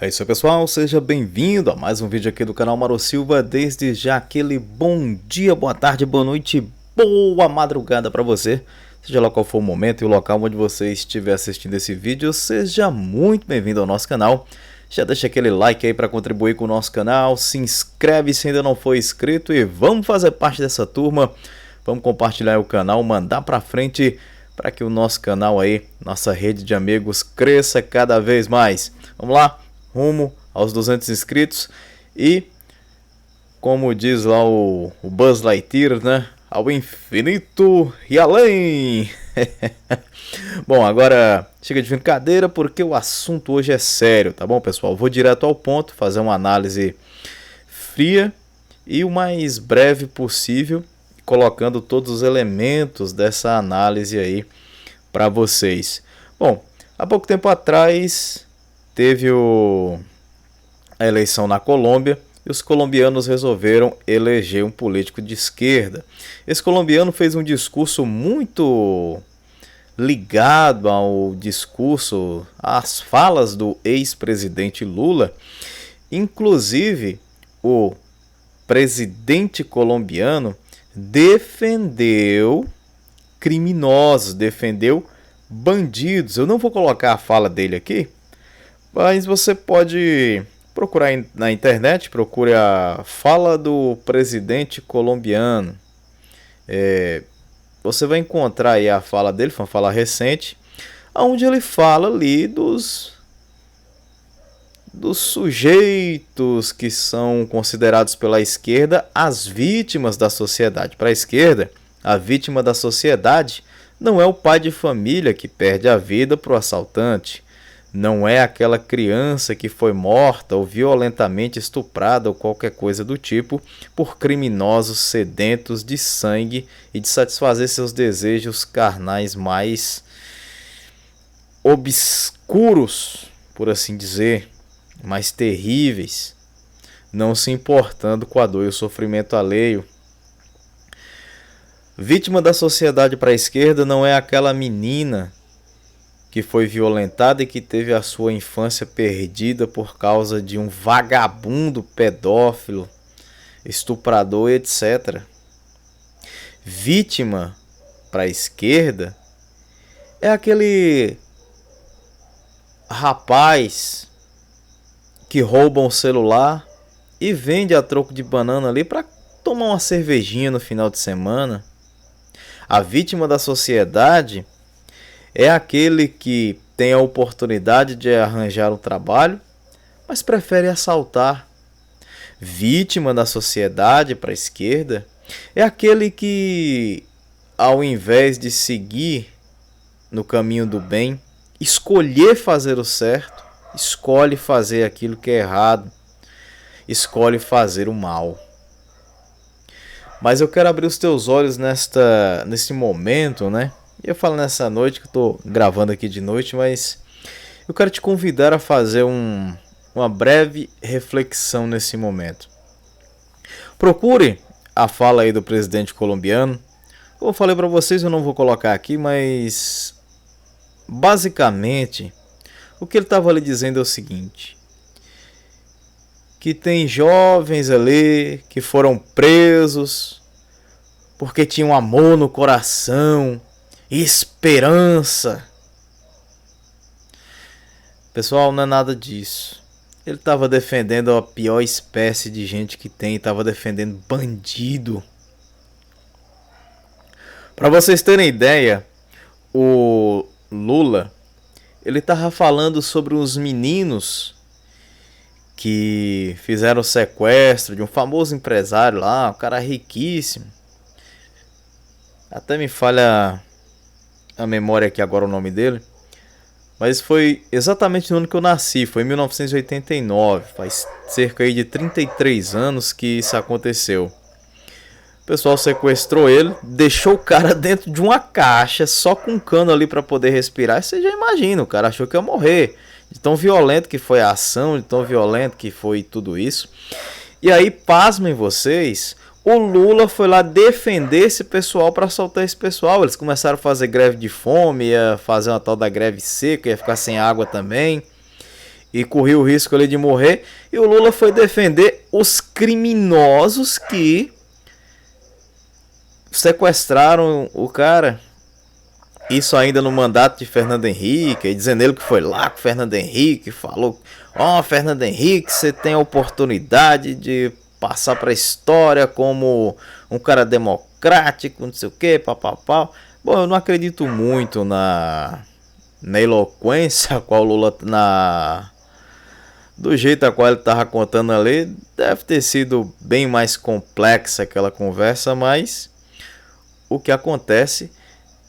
É isso aí, pessoal, seja bem-vindo a mais um vídeo aqui do canal Mauro Silva. Desde já aquele bom dia, boa tarde, boa noite, boa madrugada para você. Seja lá qual for o momento e o local onde você estiver assistindo esse vídeo, seja muito bem-vindo ao nosso canal. Já deixa aquele like aí para contribuir com o nosso canal, se inscreve se ainda não for inscrito e vamos fazer parte dessa turma. Vamos compartilhar o canal, mandar para frente para que o nosso canal aí, nossa rede de amigos cresça cada vez mais. Vamos lá? Rumo aos 200 inscritos e, como diz lá o Buzz Lightyear, né? Ao infinito e além! Bom, agora chega de brincadeira porque o assunto hoje é sério, tá bom, pessoal? Vou direto ao ponto, fazer uma análise fria e o mais breve possível, colocando todos os elementos dessa análise aí para vocês. Bom, há pouco tempo atrás teve a eleição na Colômbia e os colombianos resolveram eleger um político de esquerda. Esse colombiano fez um discurso muito ligado ao discurso, às falas do ex-presidente Lula. Inclusive, o presidente colombiano defendeu criminosos, defendeu bandidos. Eu não vou colocar a fala dele aqui, mas você pode procurar na internet, procure a fala do presidente colombiano. Você vai encontrar aí a fala dele, foi uma fala recente, onde ele fala ali dos sujeitos que são considerados pela esquerda as vítimas da sociedade. Para a esquerda, a vítima da sociedade não é o pai de família que perde a vida para o assaltante. Não é aquela criança que foi morta ou violentamente estuprada ou qualquer coisa do tipo por criminosos sedentos de sangue e de satisfazer seus desejos carnais mais obscuros, por assim dizer, mais terríveis, não se importando com a dor e o sofrimento alheio. Vítima da sociedade para a esquerda não é aquela menina que foi violentada e que teve a sua infância perdida por causa de um vagabundo pedófilo, estuprador, etc. Vítima para a esquerda é aquele rapaz que rouba um celular e vende a troco de banana ali para tomar uma cervejinha no final de semana. A vítima da sociedade é aquele que tem a oportunidade de arranjar um trabalho, mas prefere assaltar. Vítima da sociedade para a esquerda é aquele que, ao invés de seguir no caminho do bem, escolher fazer o certo, escolhe fazer aquilo que é errado, escolhe fazer o mal. Mas eu quero abrir os teus olhos nesse momento, né? Eu falo nessa noite, que eu tô gravando aqui de noite, mas eu quero te convidar a fazer uma breve reflexão nesse momento. Procure a fala aí do presidente colombiano. Como eu falei para vocês, eu não vou colocar aqui, mas basicamente o que ele estava ali dizendo é o seguinte: que tem jovens ali que foram presos porque tinham amor no coração, esperança. Pessoal, não é nada disso. Ele estava defendendo a pior espécie de gente que tem, estava defendendo bandido. Para vocês terem ideia, o Lula, ele estava falando sobre uns meninos que fizeram o sequestro de um famoso empresário lá, um cara riquíssimo. Até me falha a memória aqui agora o nome dele. Mas foi exatamente no ano que eu nasci, foi em 1989. Faz cerca aí de 33 anos que isso aconteceu. O pessoal sequestrou ele, deixou o cara dentro de uma caixa, só com um cano ali para poder respirar. Você já imagina, o cara achou que ia morrer. De tão violento que foi a ação, de tão violento que foi tudo isso. E aí, pasmem vocês, o Lula foi lá defender esse pessoal para soltar esse pessoal. Eles começaram a fazer greve de fome, ia fazer uma tal da greve seca, ia ficar sem água também. e corria o risco ali de morrer. E o Lula foi defender os criminosos que sequestraram o cara. Isso ainda no mandato de Fernando Henrique, e dizendo ele que foi lá com Fernando Henrique, falou: ó, Fernando Henrique, você tem a oportunidade de passar para a história como um cara democrático, não sei o que, papapá. Bom, eu não acredito muito na eloquência a qual o Lula, do jeito a qual ele estava contando ali, deve ter sido bem mais complexa aquela conversa, mas o que acontece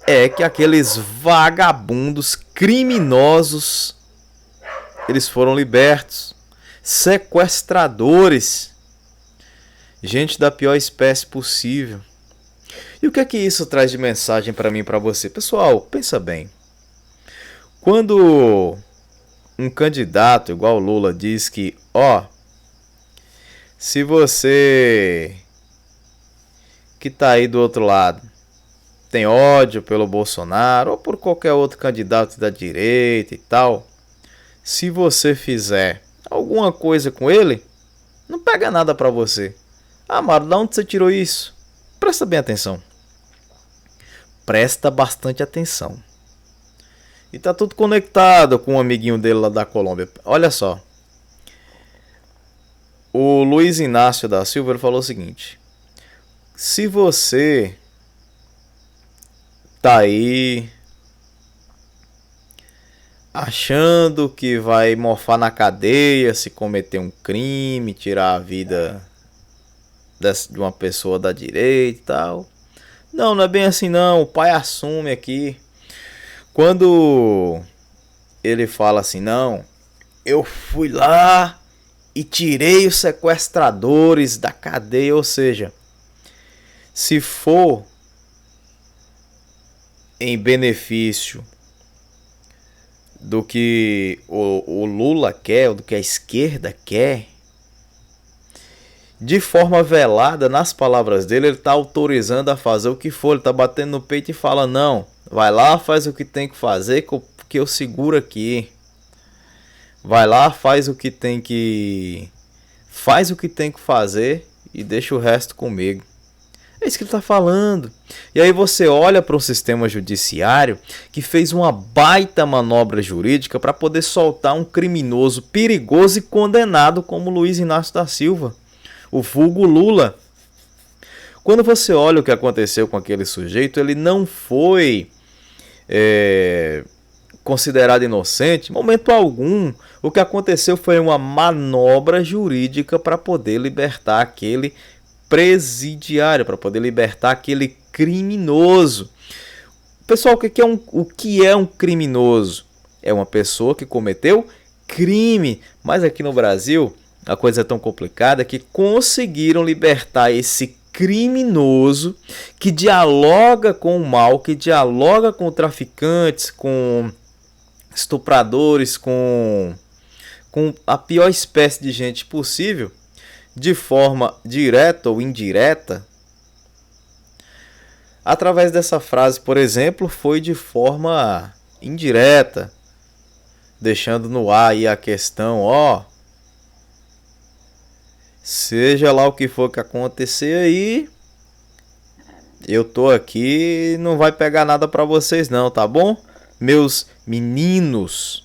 é que aqueles vagabundos criminosos, eles foram libertos, sequestradores, gente da pior espécie possível. E o que é que isso traz de mensagem para mim e para você? Pessoal, pensa bem. Quando um candidato igual o Lula diz que, ó, se você que tá aí do outro lado tem ódio pelo Bolsonaro ou por qualquer outro candidato da direita e tal, se você fizer alguma coisa com ele, não pega nada pra você. Ah, Mário, de onde você tirou isso? Presta bem atenção. Presta bastante atenção. E tá tudo conectado com um amiguinho dele lá da Colômbia. Olha só. O Luiz Inácio da Silva ele falou o seguinte: se você tá aí achando que vai morfar na cadeia se cometer um crime, tirar a vida de uma pessoa da direita e tal. Não é bem assim não. O pai assume aqui. Quando ele fala assim, não, eu fui lá e tirei os sequestradores da cadeia, ou seja, se for em benefício do que o Lula quer, ou do que a esquerda quer, de forma velada, nas palavras dele, ele está autorizando a fazer o que for, ele está batendo no peito e fala, não, vai lá, faz o que tem que fazer, que eu seguro aqui. Vai lá, faz o que tem que fazer e deixa o resto comigo. É isso que ele está falando. E aí você olha para um sistema judiciário que fez uma baita manobra jurídica para poder soltar um criminoso perigoso e condenado como Luiz Inácio da Silva, o vulgo Lula. Quando você olha o que aconteceu com aquele sujeito, ele não foi considerado inocente, em momento algum. O que aconteceu foi uma manobra jurídica para poder libertar aquele presidiário, para poder libertar aquele criminoso. Pessoal, o que é um criminoso? É uma pessoa que cometeu crime. Mas aqui no Brasil, a coisa é tão complicada que conseguiram libertar esse criminoso que dialoga com o mal, que dialoga com traficantes, com estupradores, com a pior espécie de gente possível, de forma direta ou indireta. Através dessa frase, por exemplo, foi de forma indireta, deixando no ar aí a questão, ó, seja lá o que for que acontecer aí, eu tô aqui, não vai pegar nada pra vocês não, tá bom? Meus meninos.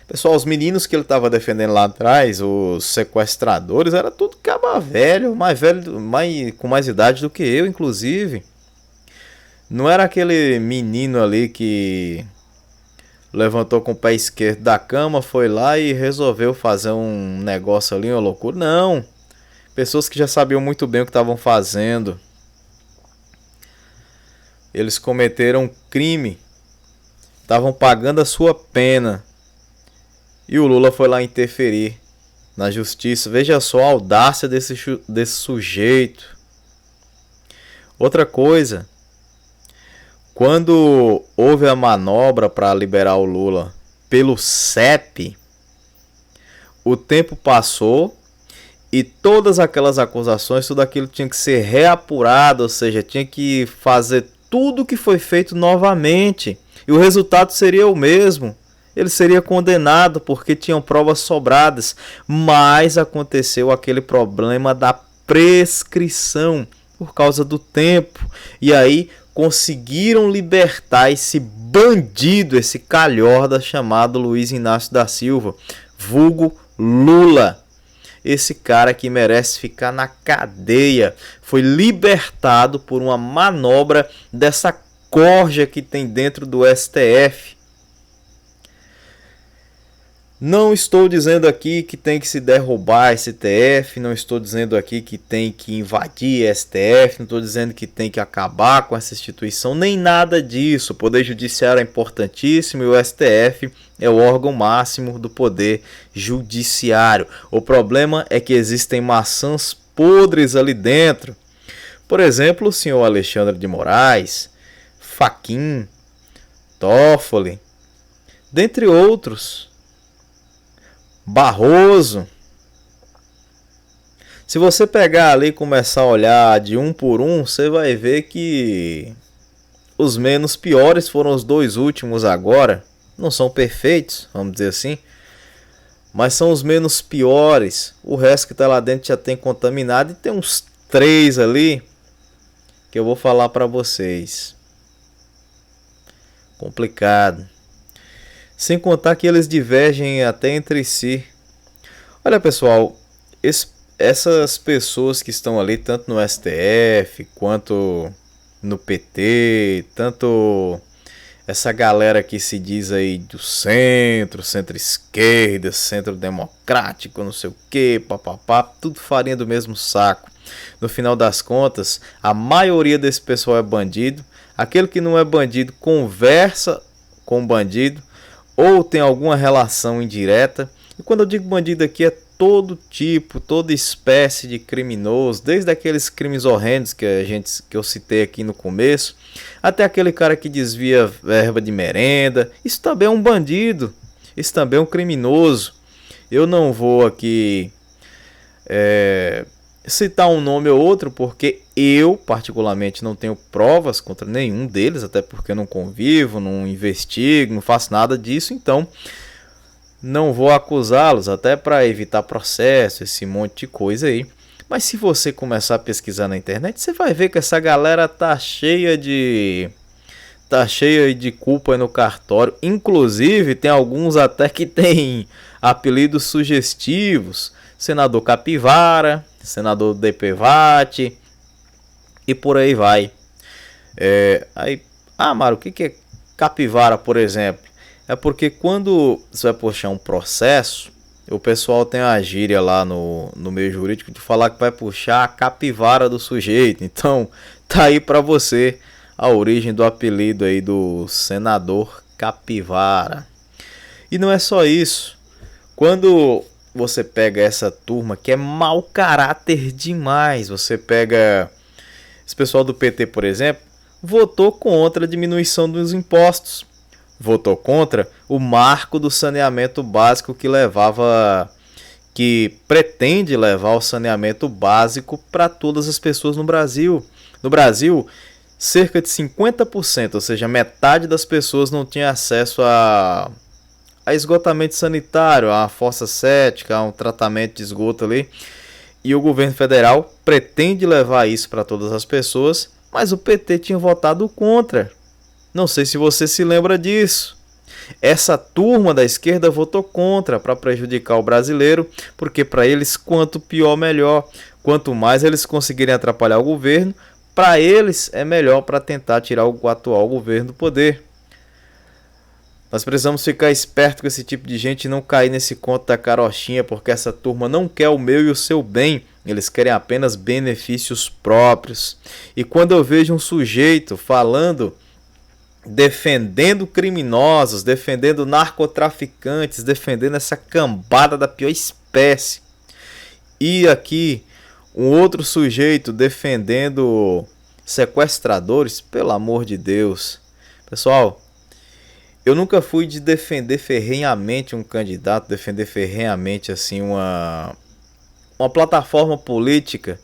Pessoal, os meninos que ele estava defendendo lá atrás, os sequestradores, era tudo caba velho, com mais idade do que eu, inclusive. Não era aquele menino ali que levantou com o pé esquerdo da cama, foi lá e resolveu fazer um negócio ali, uma loucura. Não. Pessoas que já sabiam muito bem o que estavam fazendo. Eles cometeram um crime. Estavam pagando a sua pena. E o Lula foi lá interferir na justiça. Veja só a audácia desse sujeito. Outra coisa. Quando houve a manobra para liberar o Lula pelo CEP, o tempo passou e todas aquelas acusações, tudo aquilo tinha que ser reapurado, ou seja, tinha que fazer tudo o que foi feito novamente. E o resultado seria o mesmo. ele seria condenado porque tinham provas sobradas, mas aconteceu aquele problema da prescrição por causa do tempo, e aí conseguiram libertar esse bandido, esse calhorda chamado Luiz Inácio da Silva, vulgo Lula. Esse cara que merece ficar na cadeia foi libertado por uma manobra dessa corja que tem dentro do STF. Não estou dizendo aqui que tem que se derrubar STF, não estou dizendo aqui que tem que invadir STF, não estou dizendo que tem que acabar com essa instituição, nem nada disso. O Poder Judiciário é importantíssimo e o STF é o órgão máximo do Poder Judiciário. O problema é que existem maçãs podres ali dentro. Por exemplo, o senhor Alexandre de Moraes, Fachin, Toffoli, dentre outros. Barroso. Se você pegar ali e começar a olhar de um por um, você vai ver que os menos piores foram os dois últimos agora. Não são perfeitos, vamos dizer assim, mas são os menos piores. O resto que está lá dentro já tem contaminado, e tem uns 3 ali que eu vou falar para vocês. Complicado. Sem contar que eles divergem até entre si. Olha, pessoal, essas pessoas que estão ali, tanto no STF quanto no PT, tanto essa galera que se diz aí do centro, centro-esquerda, centro-democrático, não sei o que, papapá, tudo farinha do mesmo saco. No final das contas, a maioria desse pessoal é bandido. Aquele que não é bandido conversa com o bandido, ou tem alguma relação indireta. E quando eu digo bandido aqui, é todo tipo, toda espécie de criminoso, desde aqueles crimes horrendos que eu citei aqui no começo, até aquele cara que desvia verba de merenda. Isso também é um bandido, isso também é um criminoso. Eu não vou aqui citar um nome ou outro, porque eu particularmente não tenho provas contra nenhum deles, até porque eu não convivo, não investigo, não faço nada disso, então não vou acusá-los, até para evitar processo, esse monte de coisa aí. Mas se você começar a pesquisar na internet, você vai ver que essa galera tá cheia de culpa aí no cartório. Inclusive tem alguns até que tem apelidos sugestivos: senador Capivara, senador DPVAT e por aí vai. Mário, o que é capivara, por exemplo? É porque quando você vai puxar um processo, o pessoal tem a gíria lá no meio jurídico de falar que vai puxar a capivara do sujeito. Então, tá aí para você a origem do apelido aí do senador Capivara. E não é só isso. Quando você pega essa turma que é mau caráter demais, você pega esse pessoal do PT, por exemplo, votou contra a diminuição dos impostos, votou contra o marco do saneamento básico que pretende levar o saneamento básico para todas as pessoas no Brasil. No Brasil, cerca de 50%, ou seja, metade das pessoas não tinha acesso a esgotamento sanitário, a fossa cética, a um tratamento de esgoto ali. E o governo federal pretende levar isso para todas as pessoas, mas o PT tinha votado contra. Não sei se você se lembra disso. Essa turma da esquerda votou contra para prejudicar o brasileiro, porque para eles quanto pior melhor. Quanto mais eles conseguirem atrapalhar o governo, para eles é melhor, para tentar tirar o atual governo do poder. Nós precisamos ficar esperto com esse tipo de gente e não cair nesse conto da carochinha, porque essa turma não quer o meu e o seu bem. Eles querem apenas benefícios próprios. E quando eu vejo um sujeito falando, defendendo criminosos, defendendo narcotraficantes, defendendo essa cambada da pior espécie, e aqui um outro sujeito defendendo sequestradores, pelo amor de Deus. Pessoal, eu nunca fui de defender ferrenhamente um candidato, defender ferrenhamente assim uma plataforma política,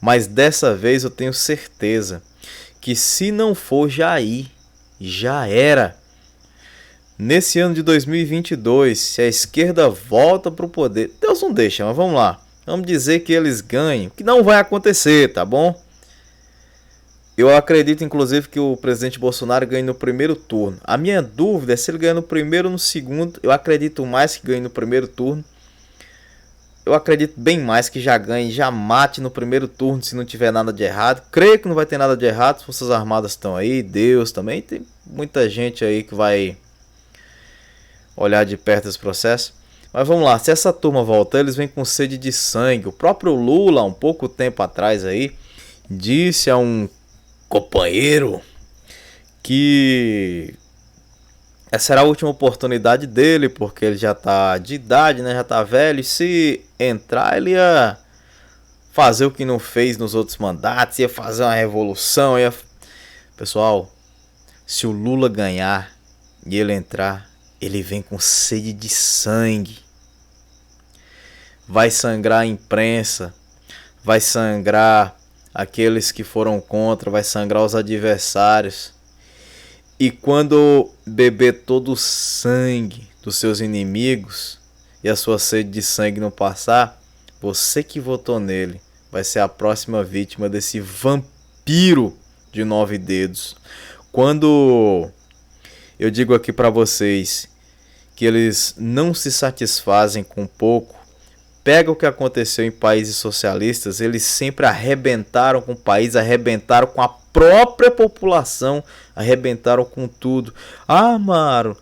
mas dessa vez eu tenho certeza que se não for Jair, já era. nesse ano de 2022, se a esquerda volta para o poder, Deus não deixa, mas vamos lá. Vamos dizer que eles ganhem, que não vai acontecer, tá bom? Eu acredito, inclusive, que o presidente Bolsonaro ganhe no primeiro turno. A minha dúvida é se ele ganha no primeiro ou no segundo. Eu acredito mais que ganhe no primeiro turno. Eu acredito bem mais que já ganhe, já mate no primeiro turno se não tiver nada de errado. Creio que não vai ter nada de errado. As Forças Armadas estão aí, Deus também. Tem muita gente aí que vai olhar de perto esse processo. Mas vamos lá, se essa turma voltar, eles vêm com sede de sangue. O próprio Lula, um pouco tempo atrás aí, disse a um companheiro que essa era a última oportunidade dele, porque ele já tá de idade, né? Já tá velho. E se entrar, ele ia fazer o que não fez nos outros mandatos, ia fazer uma revolução, ia... Pessoal, se o Lula ganhar e ele entrar, ele vem com sede de sangue. Vai sangrar a imprensa, vai sangrar aqueles que foram contra, vai sangrar os adversários. E quando beber todo o sangue dos seus inimigos e a sua sede de sangue não passar, você que votou nele vai ser a próxima vítima desse vampiro de 9 dedos. Quando eu digo aqui para vocês que eles não se satisfazem com pouco, pega o que aconteceu em países socialistas, eles sempre arrebentaram com o país, arrebentaram com a própria população, arrebentaram com tudo. Ah, Maro,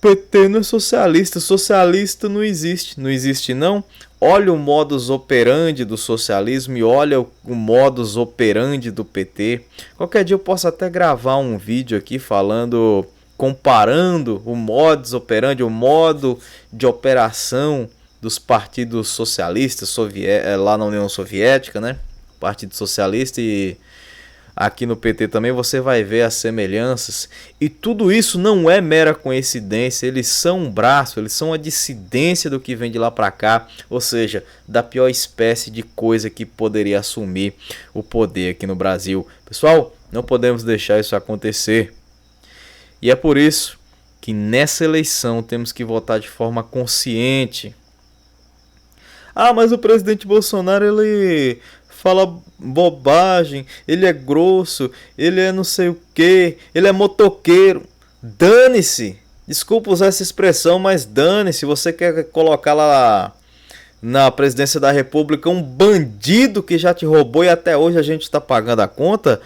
PT não é socialista, socialista não existe. Não existe não? Olha o modus operandi do socialismo e olha o modus operandi do PT. Qualquer dia eu posso até gravar um vídeo aqui falando, comparando o modus operandi, o modo de operação dos partidos socialistas lá na União Soviética, né? Partido Socialista, e aqui no PT também você vai ver as semelhanças. E tudo isso não é mera coincidência, eles são um braço, eles são a dissidência do que vem de lá para cá, ou seja, da pior espécie de coisa que poderia assumir o poder aqui no Brasil. Pessoal, não podemos deixar isso acontecer. E é por isso que nessa eleição temos que votar de forma consciente. Ah, mas o presidente Bolsonaro, ele fala bobagem, ele é grosso, ele é não sei o que, ele é motoqueiro. Dane-se! Desculpa usar essa expressão, mas dane-se. Você quer colocar lá na presidência da República um bandido que já te roubou e até hoje a gente está pagando a conta?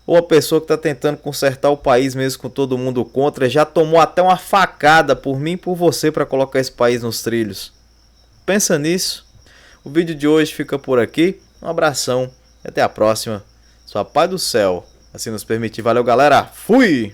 Ou a pessoa que está tentando consertar o país mesmo com todo mundo contra, já tomou até uma facada por mim e por você para colocar esse país nos trilhos? Pensa nisso. O vídeo de hoje fica por aqui. Um abração e até a próxima. Sua paz do céu, assim nos permitir. Valeu, galera. Fui!